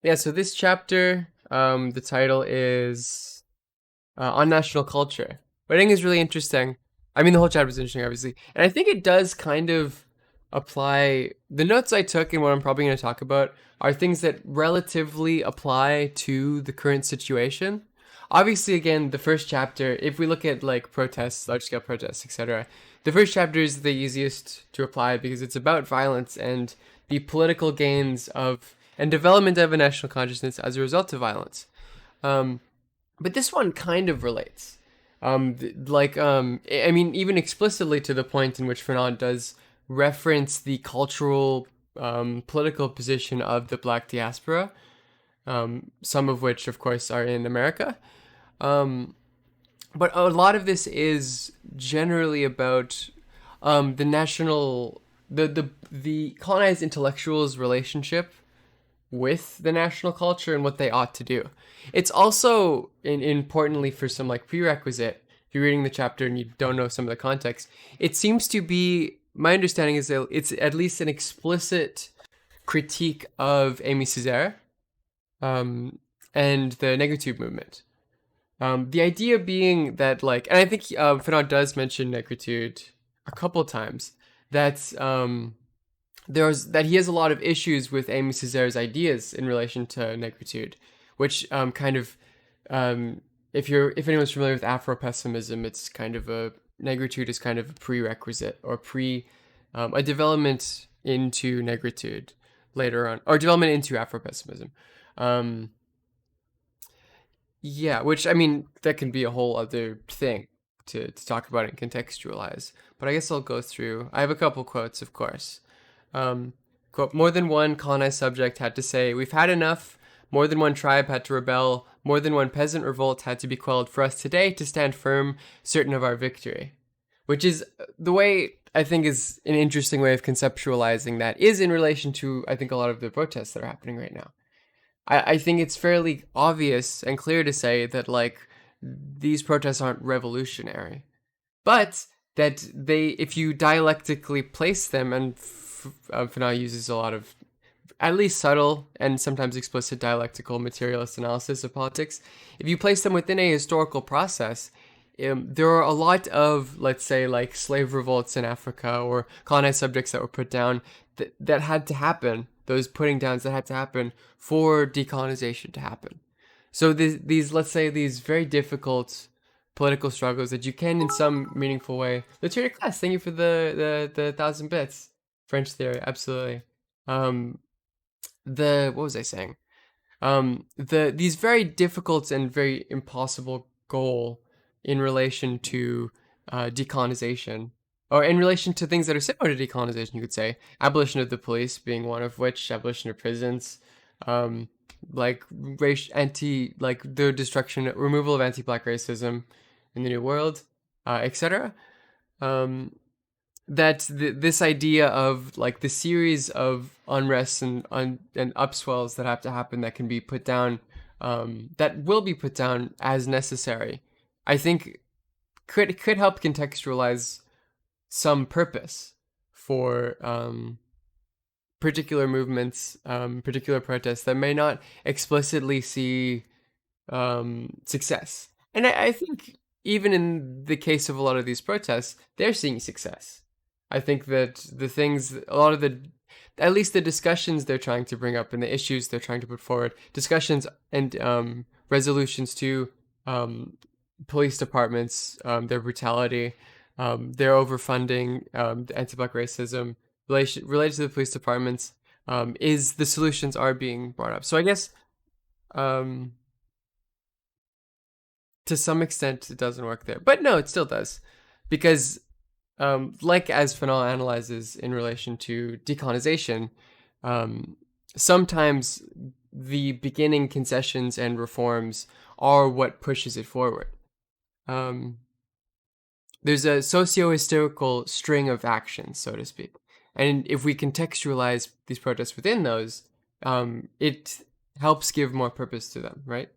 Yeah, so this chapter, the title is on national culture. What I think is really interesting. I mean, the whole chapter is interesting, obviously, and I think it does kind of apply. The notes I took and what I'm probably going to talk about are things that relatively apply to the current situation. Obviously, again, the first chapter, if we look at like protests, large scale protests, etc., the first chapter is the easiest to apply because it's about violence and the political gains of and development of a national consciousness as a result of violence. Um, but this one kind of relates. I mean, even explicitly to the point in which Fanon does reference the cultural, political position of the black diaspora, some of which, of course, are in America. Um, but a lot of this is generally about the national, the colonized intellectuals' relationship with the national culture and what they ought to do. It's also importantly for some like prerequisite. If you're reading the chapter and you don't know some of the context, it seems to be my understanding is that it's at least an explicit critique of Amy Césaire um, and the Negritude movement. The idea being that like, and I think Fanon does mention Negritude a couple times. That that he has a lot of issues with Amy Césaire's ideas in relation to negritude, which kind of if anyone's familiar with Afro pessimism, it's kind of a negritude is kind of a prerequisite or a development into negritude later on or development into Afro pessimism. Um, yeah, which I mean that can be a whole other thing to talk about and contextualize. But I guess I'll go through. I have a couple quotes, of course. Um, quote, more than one colonized subject had to say, we've had enough. More than one tribe had to rebel. More than one peasant revolt had to be quelled for us today to stand firm, certain of our victory. Which is the way I think is an interesting way of conceptualizing that is in relation to, I think, a lot of the protests that are happening right now. I think it's fairly obvious and clear to say that, like, these protests aren't revolutionary, but that if you dialectically place them, and Fanon uses a lot of at least subtle and sometimes explicit dialectical materialist analysis of politics, if you place them within a historical process, there are a lot of, let's say, like slave revolts in Africa or colonized subjects that were put down that had to happen, those putting downs that had to happen for decolonization to happen. So these let's say, these very difficult political struggles that you can, in some meaningful way. Let's hear your class. Thank you for the 1,000 bits. French theory, absolutely. Um, what was I saying? These very difficult and very impossible goal in relation to decolonization, or in relation to things that are similar to decolonization, you could say abolition of the police being one of which, abolition of prisons, um, like race anti, like the destruction, removal of anti-black racism in the New World, etc. Um, that this idea of like the series of unrests and upswells that have to happen that can be put down, that will be put down as necessary, I think could help contextualize some purpose for particular movements, particular protests that may not explicitly see success. And I think even in the case of a lot of these protests, they're seeing success. I think that a lot of at least the discussions they're trying to bring up and the issues they're trying to put forward, discussions and resolutions to police departments, their brutality, their overfunding, anti-black racism, related to the police departments, is the solutions are being brought up. So I guess um, to some extent it doesn't work there, but no, it still does, because like as Fanon analyzes in relation to decolonization, sometimes the beginning concessions and reforms are what pushes it forward. Um, there's a socio-historical string of actions, so to speak, and if we contextualize these protests within those, it helps give more purpose to them, right?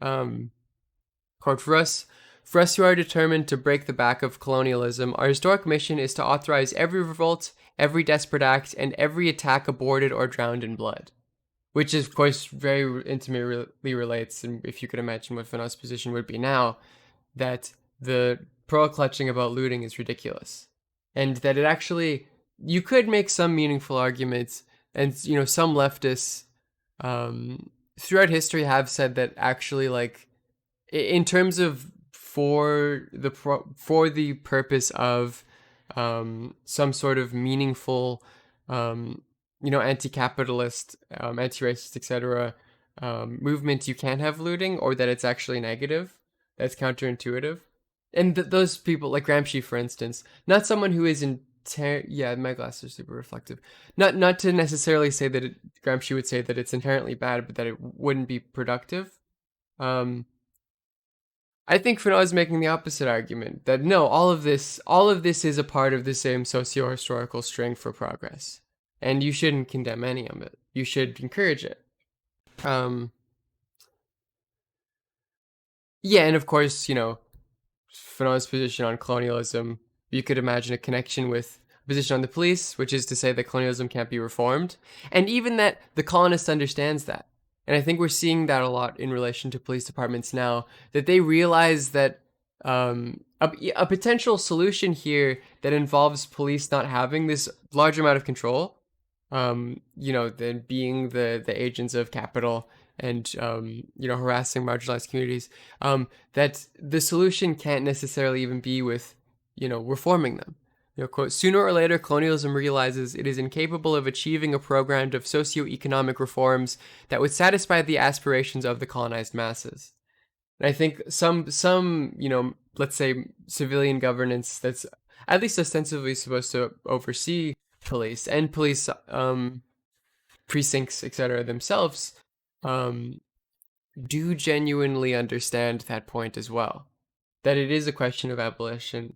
Um, Quote, for us who are determined to break the back of colonialism, our historic mission is to authorize every revolt, every desperate act, and every attack aborted or drowned in blood. which of course very intimately relates, and if you could imagine what Fanon's position would be now, that the pearl clutching about looting is ridiculous, and that it actually, you could make some meaningful arguments, and some leftists throughout history have said that actually, like, in terms of for the purpose of some sort of meaningful anti-capitalist, anti-racist, etc. Movement, you can have looting, or that it's actually negative. That's counterintuitive. And those people, like Gramsci, for instance, not someone who is yeah, my glasses are super reflective. Not to necessarily say that Gramsci would say that it's inherently bad, but that it wouldn't be productive. I think Fanon is making the opposite argument, that no, all of this is a part of the same socio-historical string for progress, and you shouldn't condemn any of it. You should encourage it. Yeah, and of course, Fanon's position on colonialism, you could imagine a connection with a position on the police, which is to say that colonialism can't be reformed, and even that the colonist understands that. And I think we're seeing that a lot in relation to police departments now, that they realize that a potential solution here that involves police not having this large amount of control, then being the agents of capital and harassing marginalized communities, that the solution can't necessarily even be with reforming them. Quote, sooner or later, colonialism realizes it is incapable of achieving a program of socio-economic reforms that would satisfy the aspirations of the colonized masses. And I think some let's say civilian governance that's at least ostensibly supposed to oversee police and police precincts, etc. themselves, do genuinely understand that point as well, that it is a question of abolition.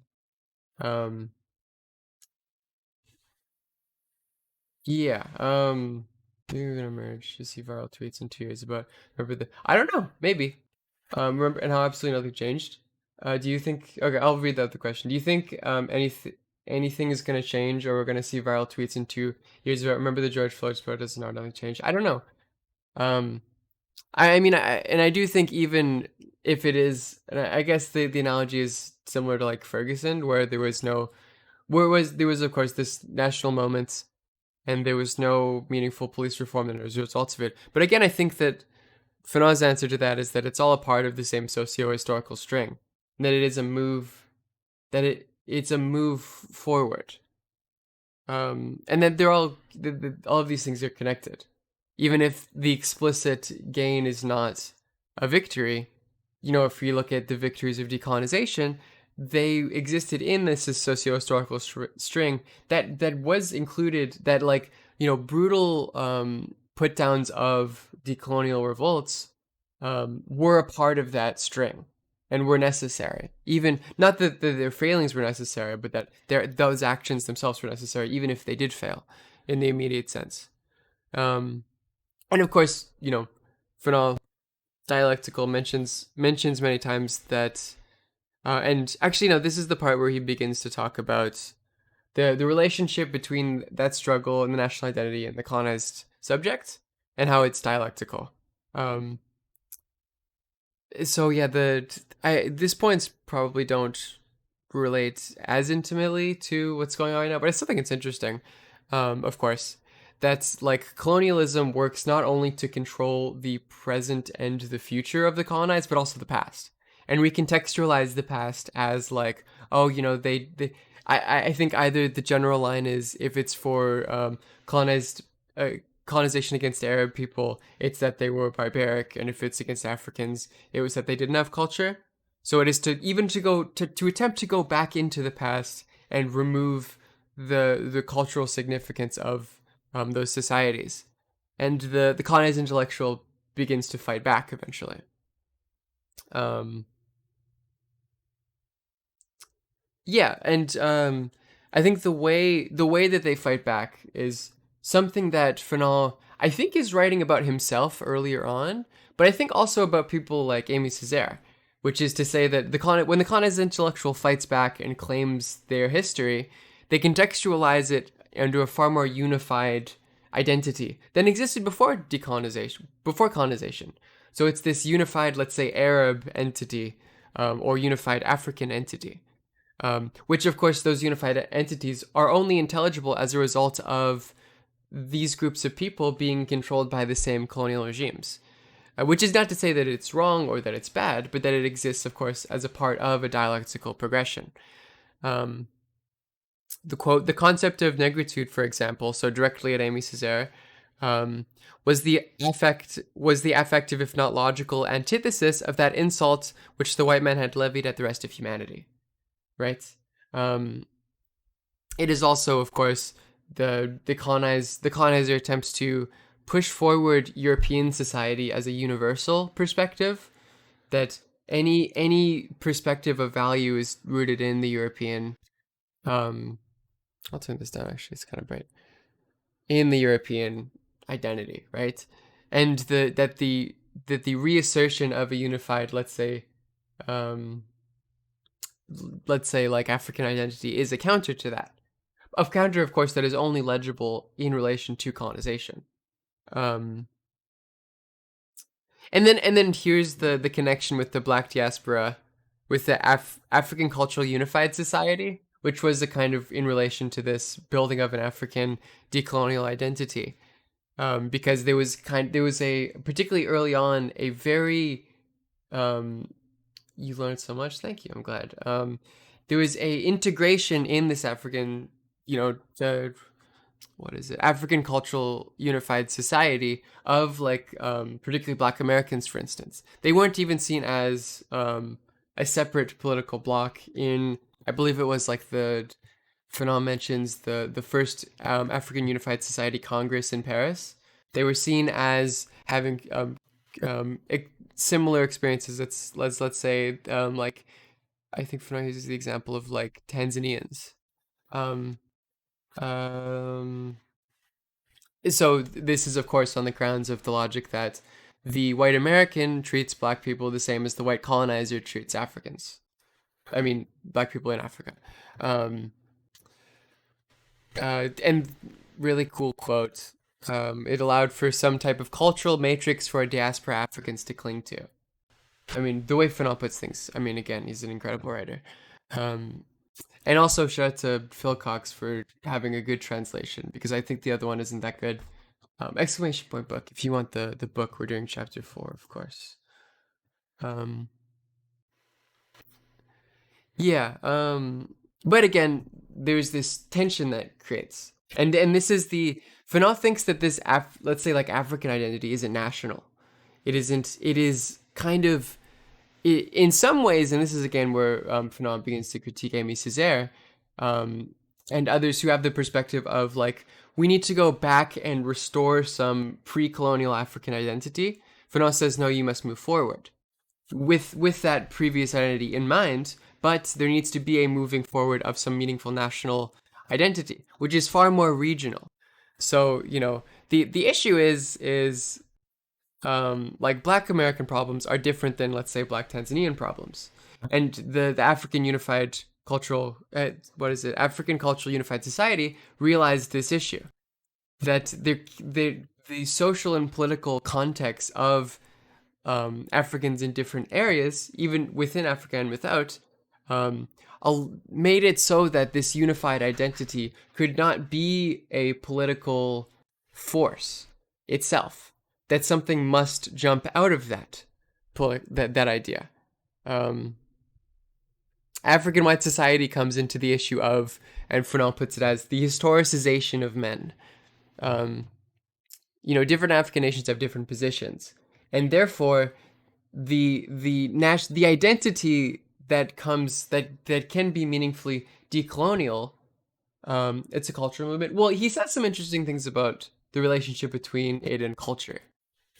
Yeah. You're gonna merge to see viral tweets in 2 years about, remember the, I don't know, maybe. Remember, and how absolutely nothing changed. Do you think? Okay, I'll read out the question. Do you think anything is gonna change, or we're gonna see viral tweets in 2 years about, remember the George Floyd's protests and how nothing changed? I don't know. I mean, I do think, even if it is, and I guess the analogy is similar to like Ferguson, where there was of course this national moment, and there was no meaningful police reform as a result of it. But again, I think that Fanon's answer to that is that it's all a part of the same socio-historical string, and that it is a move, that it's a move forward, and that they're all of these things are connected, even if the explicit gain is not a victory. If we look at the victories of decolonization, they existed in this socio-historical string that was included, that, like, brutal put downs of decolonial revolts were a part of that string and were necessary. Even not that their failings were necessary, but that those actions themselves were necessary, even if they did fail in the immediate sense. And of course, Fanon dialectical mentions many times that, and actually, no, this is the part where he begins to talk about the relationship between that struggle and the national identity and the colonized subject, and how it's dialectical. So yeah, this points probably don't relate as intimately to what's going on right now, but I still think it's interesting. Of course, that's like colonialism works not only to control the present and the future of the colonized, but also the past. And we contextualize the past as like, oh, I think either the general line is, if it's for colonization against Arab people, it's that they were barbaric, and if it's against Africans, it was that they didn't have culture. So it is to attempt to go back into the past and remove the cultural significance of those societies, and the colonized intellectual begins to fight back eventually. Yeah, and I think the way that they fight back is something that Fanon, I think, is writing about himself earlier on, but I think also about people like Aimé Césaire, which is to say that when the colonized intellectual fights back and claims their history, they contextualize it into a far more unified identity than existed before decolonization, before colonization. So it's this unified, let's say, Arab entity, or unified African entity, which of course those unified entities are only intelligible as a result of these groups of people being controlled by the same colonial regimes. Which is not to say that it's wrong or that it's bad, but that it exists, of course, as a part of a dialectical progression. The concept of negritude, for example, so directly at Aimé Césaire, was the affective, if not logical, antithesis of that insult which the white man had levied at the rest of humanity. Right? It is also, of course, the colonizer attempts to push forward European society as a universal perspective, that any perspective of value is rooted in the European. I'll turn this down. Actually, it's kind of bright. In the European identity, right? And that the reassertion of a unified, let's say like African identity is a counter to that. Of counter, of course, that is only legible in relation to colonization. And then here's the connection with the Black diaspora, with the African Cultural Unified Society, which was a kind of in relation to this building of an African decolonial identity, because there was a particularly early on a very you learned so much. Thank you. I'm glad. There was a integration in this African, what is it? African Cultural Unified Society of particularly Black Americans, for instance. They weren't even seen as a separate political bloc in, I believe it was like Fanon mentions the first African Unified Society Congress in Paris. They were seen as having similar experiences. Let's say I think Fanon uses the example of like Tanzanians. So this is, of course, on the grounds of the logic that the white American treats Black people the same as the white colonizer treats Africans. I mean, Black people in Africa. And really cool quote. It allowed for some type of cultural matrix for diaspora Africans to cling to. I mean, the way Fanon puts things, I mean, again, he's an incredible writer. And also shout out to Phil Cox for having a good translation, because I think the other one isn't that good. Exclamation point book. If you want the book, we're doing chapter 4, of course. Yeah. But again, there's this tension that creates, and this is Fanon thinks that this let's say like African identity isn't national. It isn't. It is kind of, in some ways, and this is again where Fanon begins to critique Aimé Césaire and others who have the perspective of like, we need to go back and restore some pre-colonial African identity. Fanon says, no, you must move forward with that previous identity in mind, but there needs to be a moving forward of some meaningful national identity, which is far more regional. So, the issue is like Black American problems are different than, let's say, Black Tanzanian problems. And the African Unified Cultural, African Cultural Unified Society realized this issue, that the social and political context of Africans in different areas, even within Africa and without, made it so that this unified identity could not be a political force itself. That something must jump out of that idea. African white society comes into the issue of, and Fanon puts it as, the historicization of men. Different African nations have different positions, and therefore the identity that can be meaningfully decolonial, it's a cultural movement. Well, he says some interesting things about the relationship between it and culture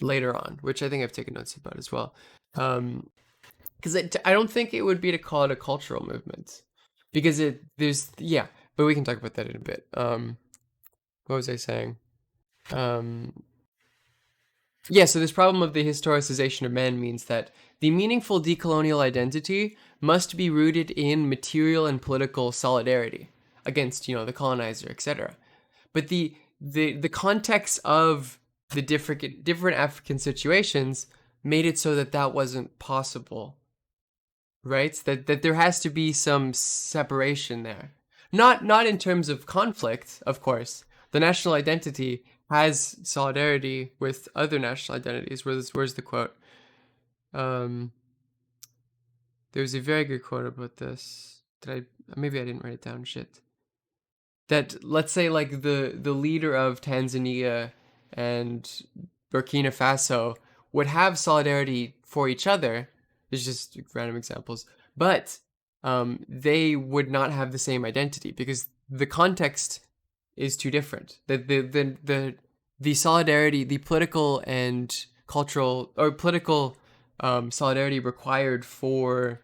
later on, which I think I've taken notes about as well. Because I don't think it would be to call it a cultural movement, because but we can talk about that in a bit. What was I saying? So this problem of the historicization of men means that the meaningful decolonial identity must be rooted in material and political solidarity against, the colonizer, etc. But the the context of the different African situations made it so that that wasn't possible, right? That there has to be some separation there. Not in terms of conflict, of course. The national identity has solidarity with other national identities. Where's the quote? Um, there's a very good quote about this. Maybe I didn't write it down. Shit. That, let's say, like the leader of Tanzania and Burkina Faso would have solidarity for each other. There's just random examples, but they would not have the same identity because the context is too different. The solidarity, the political and cultural or political solidarity required for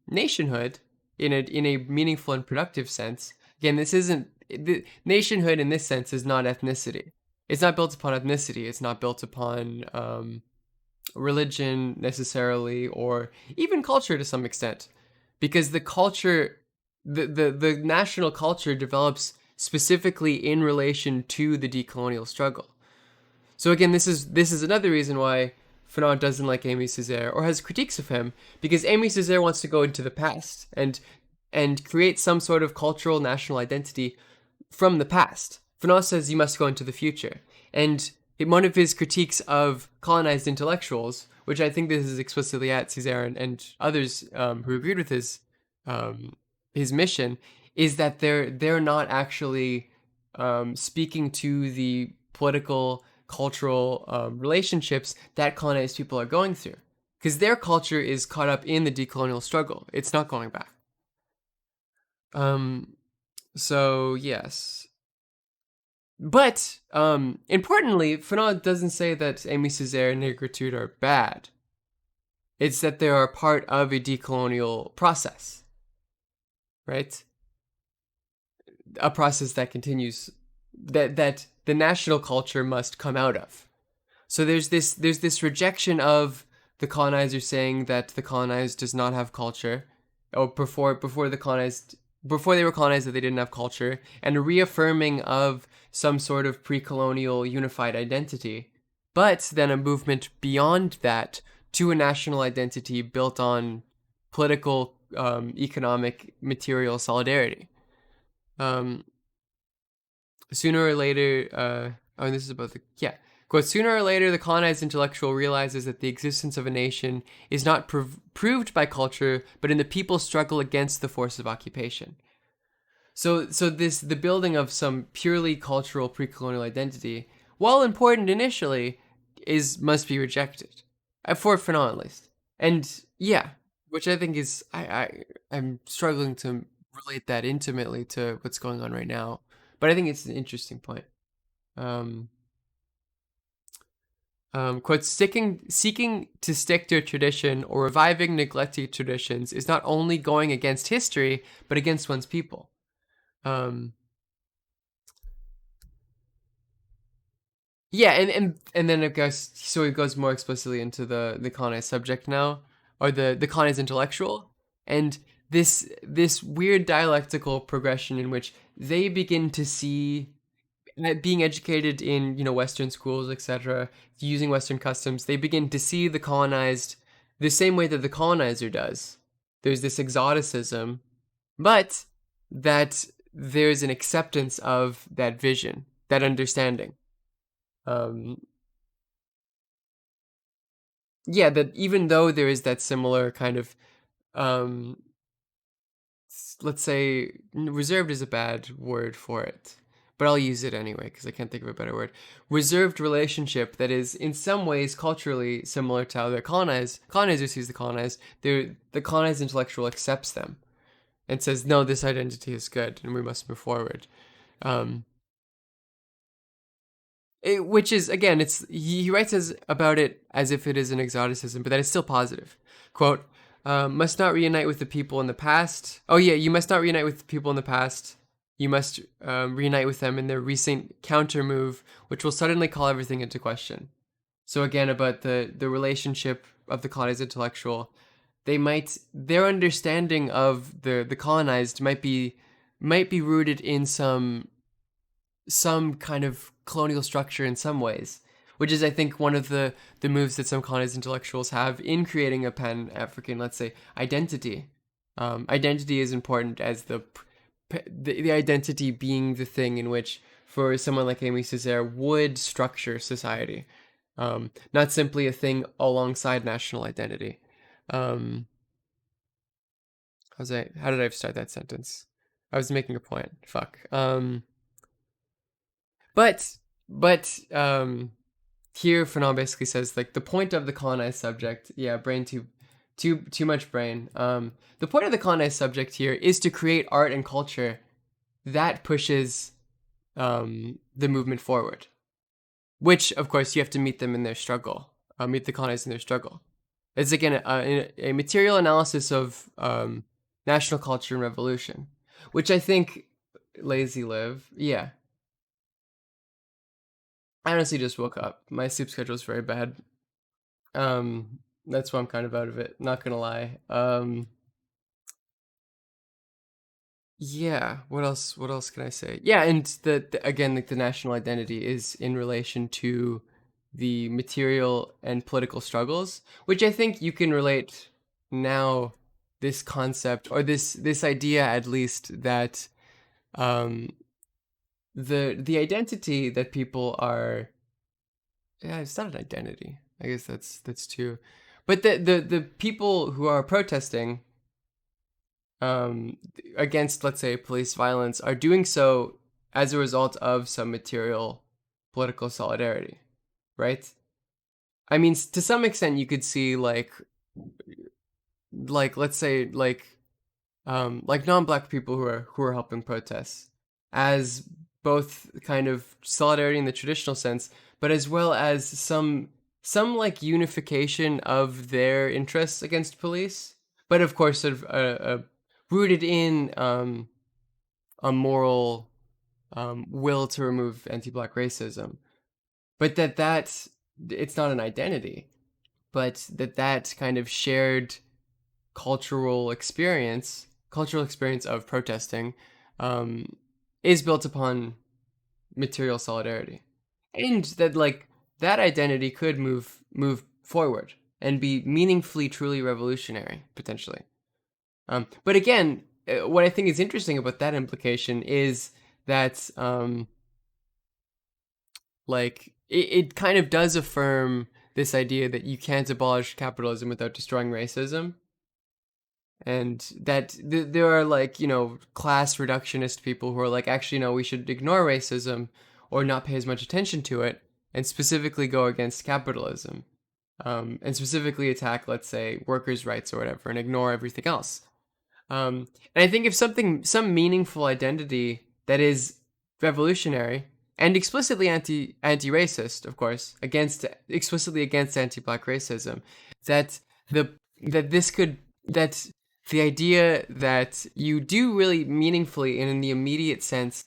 nationhood in a meaningful and productive sense. Again, this isn't the nationhood in this sense is not ethnicity. It's not built upon ethnicity. It's not built upon religion necessarily, or even culture to some extent, because the culture, the national culture develops specifically in relation to the decolonial struggle. So again, this is another reason why Fanon doesn't like Aimé Césaire or has critiques of him, because Aimé Césaire wants to go into the past and create some sort of cultural national identity from the past. Fanon says you must go into the future. And one of his critiques of colonized intellectuals, which I think this is explicitly at Césaire and others who agreed with his mission, is that they're not actually speaking to the political, cultural relationships that colonized people are going through, because their culture is caught up in the decolonial struggle. It's not going back. So yes. But importantly, Fanon doesn't say that Aimé Césaire and Negritude are bad. It's that they are part of a decolonial process, right? A process that continues, that the national culture must come out of. So there's this rejection of the colonizer saying that the colonized does not have culture, or before they were colonized that they didn't have culture, and a reaffirming of some sort of pre-colonial unified identity, but then a movement beyond that to a national identity built on political, economic, material solidarity. Sooner or later, and this is about quote, sooner or later, the colonized intellectual realizes that the existence of a nation is not proved by culture, but in the people's struggle against the force of occupation. So the building of some purely cultural pre-colonial identity, while important initially, must be rejected, for Fanon at least. And yeah, which I think is I'm struggling to relate that intimately to what's going on right now, but I think it's an interesting point. Quote, seeking to stick to a tradition or reviving neglected traditions is not only going against history, but against one's people. Yeah, and then it goes, so it goes more explicitly into the colonized subject now, or the colonized intellectual, and this weird dialectical progression in which they begin to see, being educated in Western schools, etc., using Western customs, they begin to see the colonized the same way that the colonizer does. There's this exoticism, but that there's an acceptance of that vision, that understanding. Yeah, that even though there is that similar kind of, let's say, reserved is a bad word for it, but I'll use it anyway because I can't think of a better word. Reserved relationship that is in some ways culturally similar to how the colonizer sees the colonized. The colonized intellectual accepts them and says, no, this identity is good and we must move forward. Which is, again, he writes about it as if it is an exoticism, but that is still positive. Quote, must not reunite with the people in the past. Oh yeah, you must not reunite with the people in the past. You must reunite with them in their recent counter move, which will suddenly call everything into question. So again, about the relationship of the colonized intellectual, their understanding of the colonized might be rooted in some some kind of colonial structure in some ways, which is, I think, one of the moves that some colonized intellectuals have in creating a pan-African, let's say, identity. Identity is important as the identity being the thing in which, for someone like Amy Césaire, would structure society, not simply a thing alongside national identity. Um, how did I start that sentence? I was making a point. Fuck. But but here Fanon basically says, like, the point of the colonized subject, yeah, brain too much brain. The point of the colonized subject here is to create art and culture that pushes the movement forward. Which, of course, you have to meet them in their struggle. Meet the colonized in their struggle. It's again a material analysis of national culture and revolution, which I think Lazy Live, yeah. I honestly just woke up. My sleep schedule is very bad. That's why I'm kind of out of it. Not gonna lie. Yeah. What else? What else can I say? Yeah, and again, like, the national identity is in relation to the material and political struggles, which I think you can relate now. This concept, or this idea, at least, that um, the identity that people are, yeah, it's not an identity. I guess that's too, but the people who are protesting um, against, let's say, police violence, are doing so as a result of some material political solidarity, right? I mean, to some extent, you could see, like let's say, like non-black people who are helping protests as both kind of solidarity in the traditional sense, but as well as some like unification of their interests against police, but of course sort of rooted in a moral will to remove anti-black racism, but that it's not an identity, but that kind of shared cultural experience of protesting, um, is built upon material solidarity, and that, like, that identity could move forward and be meaningfully, truly revolutionary potentially. But again, what I think is interesting about that implication is that, like, it kind of does affirm this idea that you can't abolish capitalism without destroying racism, and that there are, like, class reductionist people who are like, actually, no, we should ignore racism or not pay as much attention to it, and specifically go against capitalism, and specifically attack, let's say, workers' rights or whatever, and ignore everything else. And I think if some meaningful identity that is revolutionary and explicitly anti-racist, of course, against explicitly against anti-black racism, that the that this could that the idea that you do really meaningfully and in the immediate sense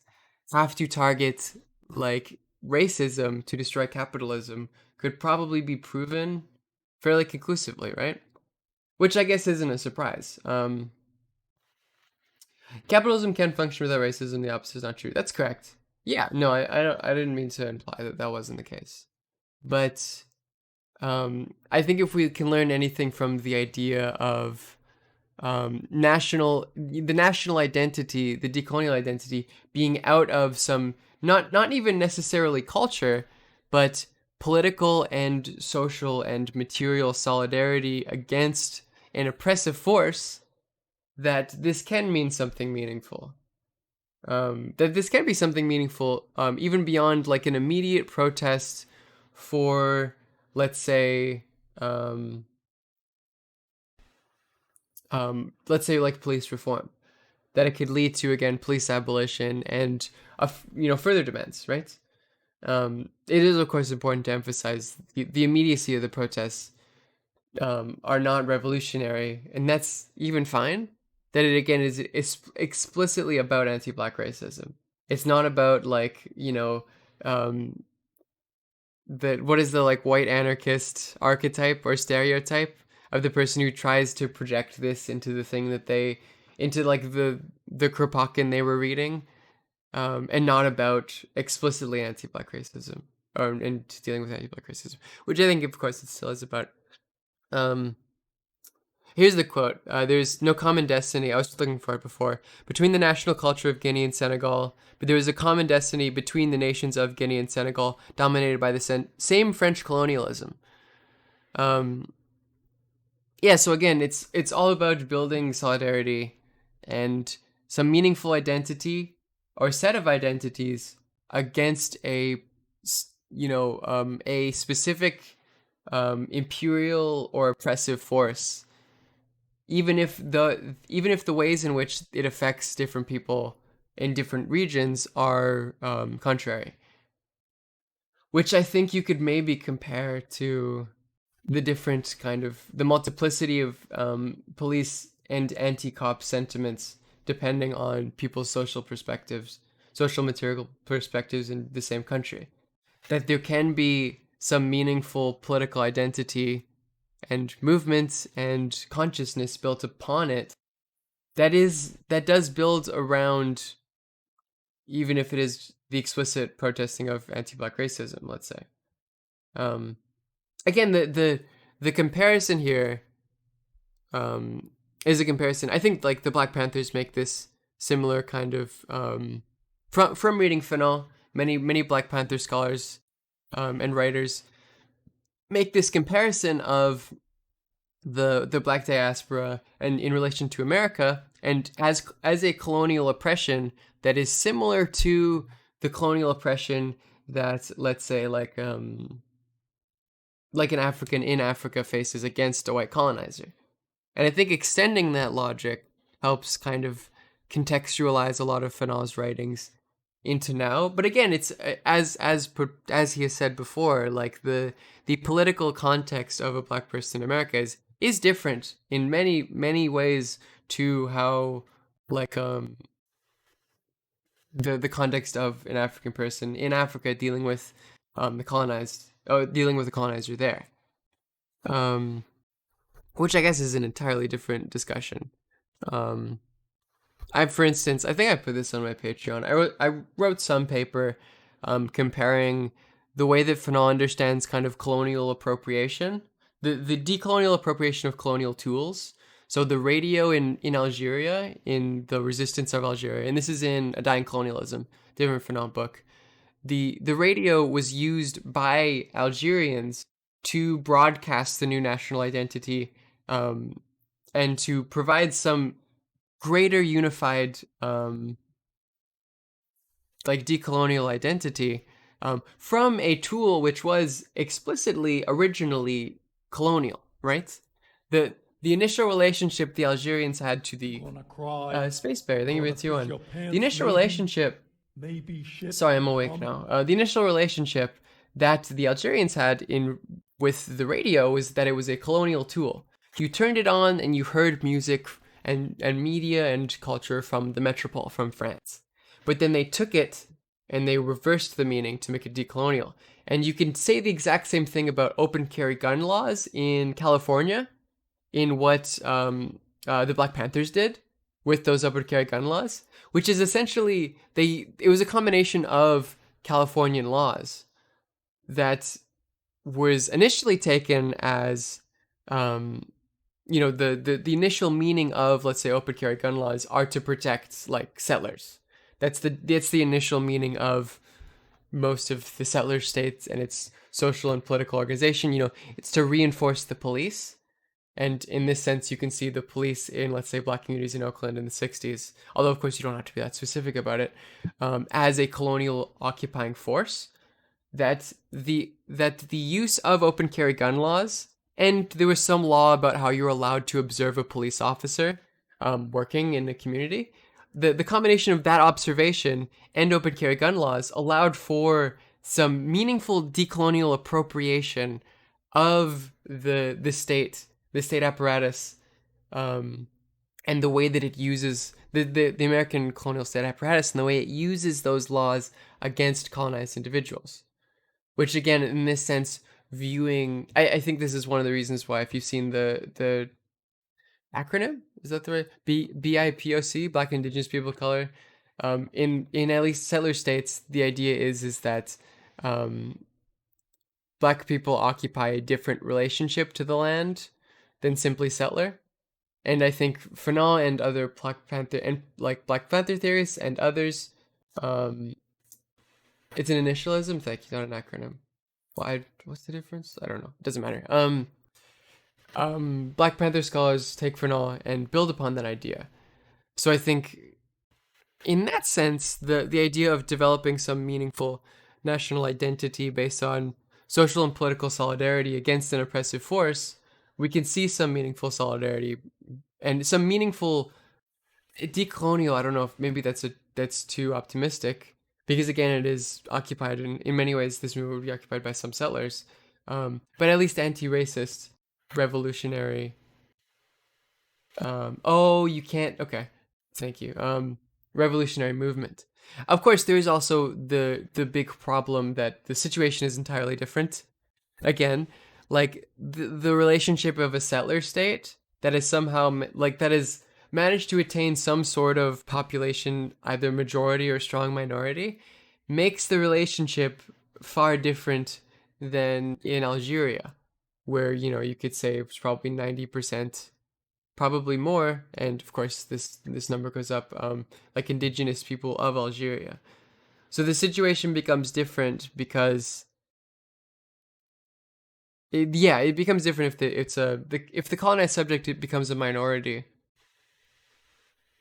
have to target, like, racism to destroy capitalism could probably be proven fairly conclusively, right? Which I guess isn't a surprise. Capitalism can function without racism. The opposite is not true. That's correct. Yeah, no, I didn't mean to imply that that wasn't the case. But I think if we can learn anything from the idea of the national identity, the decolonial identity, being out of some, not even necessarily culture, but political and social and material solidarity against an oppressive force, that this can mean something meaningful. That this can be something meaningful, even beyond, like, an immediate protest for, let's say, like, police reform. That it could lead to, again, police abolition and further demands, right? It is, of course, important to emphasize the immediacy of the protests are not revolutionary, and that's even fine. That it, again, is explicitly about anti-black racism. It's not about, like, that, what is the, like, white anarchist archetype or stereotype of the person who tries to project this into the thing that they into, like, the Kropotkin they were reading. and not about explicitly anti-black racism and dealing with anti-black racism, which I think, of course, it still is about. Um, Here's the quote. There's no common destiny. I was looking for it before. Between the national culture of Guinea and Senegal, but there is a common destiny between the nations of Guinea and Senegal, dominated by the same French colonialism. Um, yeah. So again, it's all about building solidarity and some meaningful identity or set of identities against a specific imperial or oppressive force, even if the ways in which it affects different people in different regions are contrary, which I think you could maybe compare to the multiplicity of police and anti-cop sentiments depending on people's social material perspectives in the same country. That there can be some meaningful political identity and movement and consciousness built upon it that does build around, even if it is the explicit protesting of anti-black racism, let's say. um Again, the comparison here is a comparison. I think like the Black Panthers make this similar kind of from reading Fanon. Many Black Panther scholars and writers make this comparison of the black diaspora and in relation to America, and as a colonial oppression that is similar to the colonial oppression that, let's say, like an African in Africa faces against a white colonizer. And I think extending that logic helps kind of contextualize a lot of Fanon's writings into now. But again, it's as he has said before, like the political context of a black person in America is different in many ways to how, like the context of an African person in Africa dealing with dealing with the colonizer there. Um, which I guess is an entirely different discussion. Um, for instance, I think I put this on my Patreon. I wrote some paper comparing the way that Fanon understands kind of colonial appropriation, the decolonial appropriation of colonial tools. So the radio in Algeria, in the resistance of Algeria, and this is in A Dying Colonialism, different Fanon book. The radio was used by Algerians to broadcast the new national identity, and to provide some greater unified like decolonial identity, from a tool which was explicitly originally colonial, right? The initial relationship the Algerians had to the Space Bear, thank you for the 2-1. The initial relationship, sorry, I'm awake now. The initial relationship that the Algerians had in with the radio was that it was a colonial tool. You turned it on and you heard music and media and culture from the metropole, from France. But then they took it and they reversed the meaning to make it decolonial. And you can say the exact same thing about open carry gun laws in California, in what the Black Panthers did with those open carry gun laws, which is essentially it was a combination of Californian laws that was initially taken as the initial meaning of, let's say, open carry gun laws are to protect like settlers. That's the initial meaning of most of the settler states and its social and political organization. It's to reinforce the police. And in this sense, you can see the police in, let's say, black communities in Oakland in the 60s, although, of course, you don't have to be that specific about it, as a colonial occupying force. That the use of open carry gun laws, and there was some law about how you're allowed to observe a police officer working in the community. The combination of that observation and open carry gun laws allowed for some meaningful decolonial appropriation of the state apparatus, and the way that it uses the American colonial state apparatus, and the way it uses those laws against colonized individuals. Which, again, in this sense, I think this is one of the reasons why, if you've seen the acronym, is that the right BIPOC, Black Indigenous People of Color, In at least settler states, the idea is that um, black people occupy a different relationship to the land than simply settler. And I think Fanon and other Black Panther and like Black Panther theorists and others, um, it's an initialism. Thank you, not an acronym. Why? What's the difference? I don't know. It doesn't matter. Black Panther scholars take Fanon and build upon that idea. So I think, in that sense, the idea of developing some meaningful national identity based on social and political solidarity against an oppressive force, we can see some meaningful solidarity and some meaningful decolonial. I don't know if maybe that's too optimistic, because again, it is occupied in many ways. This movie would be occupied by some settlers, but at least anti-racist, revolutionary. Oh, you can't. Okay, thank you. Revolutionary movement. Of course, there is also the big problem that the situation is entirely different. Again, like the relationship of a settler state that is somehow like that is managed to attain some sort of population, either majority or strong minority, makes the relationship far different than in Algeria, where you could say it's probably 90%, probably more, and of course this number goes up, like indigenous people of Algeria. So the situation becomes different because it becomes different if the colonized subject it becomes a minority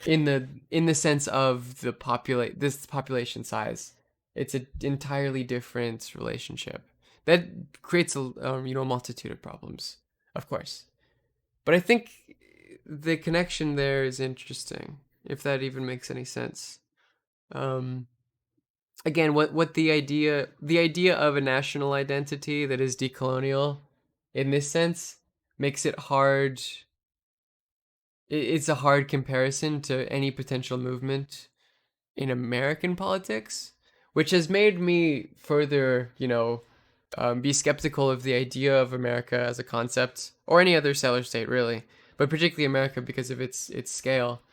in the sense of the this population size. It's an entirely different relationship that creates a multitude of problems, of course. But I think the connection there is interesting, if that even makes any sense. Um, Again, what the idea of a national identity that is decolonial, in this sense, makes it hard. It's a hard comparison to any potential movement in American politics, which has made me further, be skeptical of the idea of America as a concept, or any other settler state really, but particularly America because of its scale.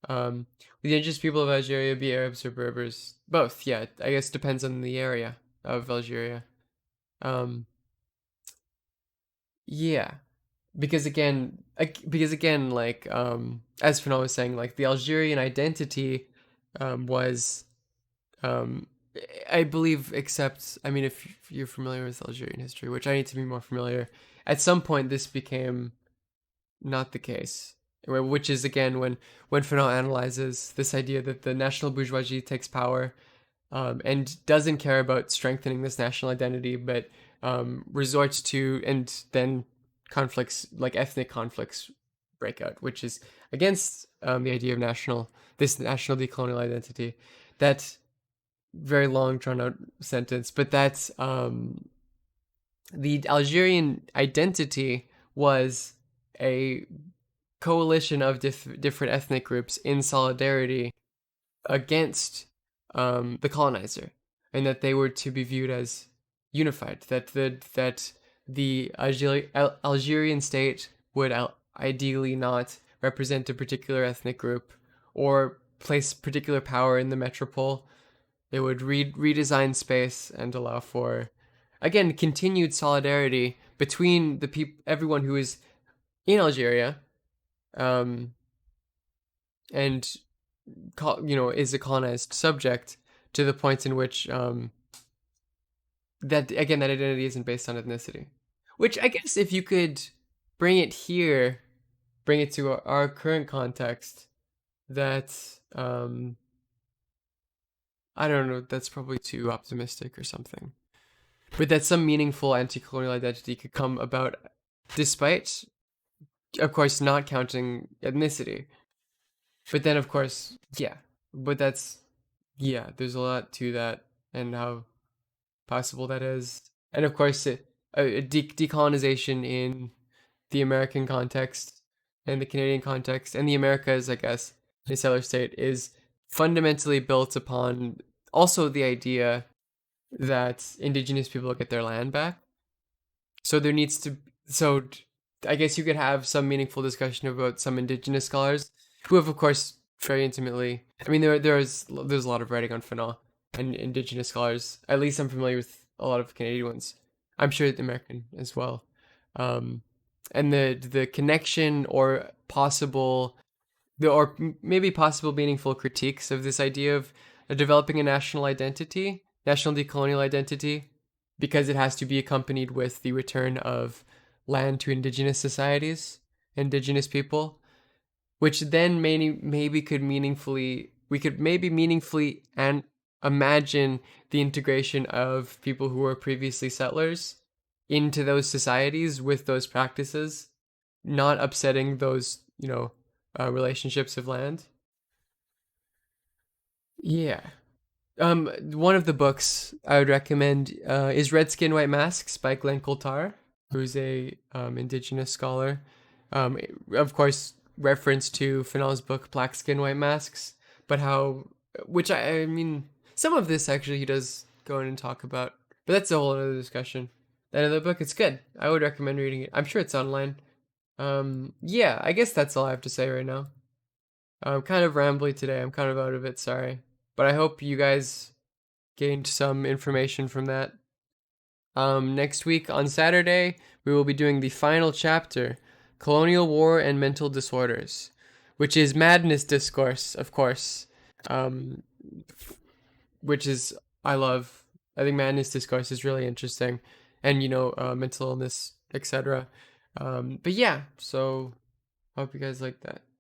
Um, the indigenous people of Algeria be Arabs or Berbers, both. Yeah, I guess depends on the area of Algeria. Um, yeah, because again, like as Fanon was saying, like the Algerian identity was um, I believe, except, I mean, if you're familiar with Algerian history, which I need to be more familiar, at some point this became not the case. Which is again when Fanon analyzes this idea that the national bourgeoisie takes power, and doesn't care about strengthening this national identity, but resorts to, and then conflicts, like ethnic conflicts, break out, which is against the idea of this national decolonial identity. That very long drawn out sentence, but that's the Algerian identity was a coalition of different ethnic groups in solidarity against the colonizer, and that they were to be viewed as unified. That the Algerian state would ideally not represent a particular ethnic group or place particular power in the metropole. It would redesign space and allow for, again, continued solidarity between the everyone who is in Algeria, um, and is a colonized subject, to the point in which that again that identity isn't based on ethnicity. Which I guess if you could bring it here, bring it to our current context, that I don't know, that's probably too optimistic or something. But that some meaningful anti-colonial identity could come about despite, of course, not counting ethnicity. But then, of course, yeah. But there's a lot to that, and how possible that is. And of course, decolonization in the American context and the Canadian context and the Americas, I guess, in a settler state, is fundamentally built upon also the idea that indigenous people get their land back. So there needs to, I guess you could have some meaningful discussion about some indigenous scholars who have, of course, very intimately. I mean, there's a lot of writing on Fanon and Indigenous scholars. At least I'm familiar with a lot of Canadian ones. I'm sure the American as well. Um, and the connection or possible maybe possible meaningful critiques of this idea of developing a national identity, national decolonial identity, because it has to be accompanied with the return of land to indigenous societies, indigenous people, which then maybe could meaningfully we could maybe meaningfully and imagine the integration of people who were previously settlers into those societies with those practices, not upsetting those relationships of land. Yeah. One of the books I would recommend is Red Skin, White Masks by Glenn Coulter, who's a indigenous scholar. Um, of course, reference to Fanon's book Black Skin, White Masks, but how, which I mean, some of this actually he does go in and talk about, but that's a whole other discussion. That other book, it's good. I would recommend reading it. I'm sure it's online. Yeah, I guess that's all I have to say right now. I'm kind of rambly today. I'm kind of out of it. Sorry. But I hope you guys gained some information from that. Next week on Saturday, we will be doing the final chapter, Colonial War and Mental Disorders, which is madness discourse, of course. Um, which is, I love. I think madness discourse is really interesting. And, mental illness, etc. But yeah, so hope you guys like that.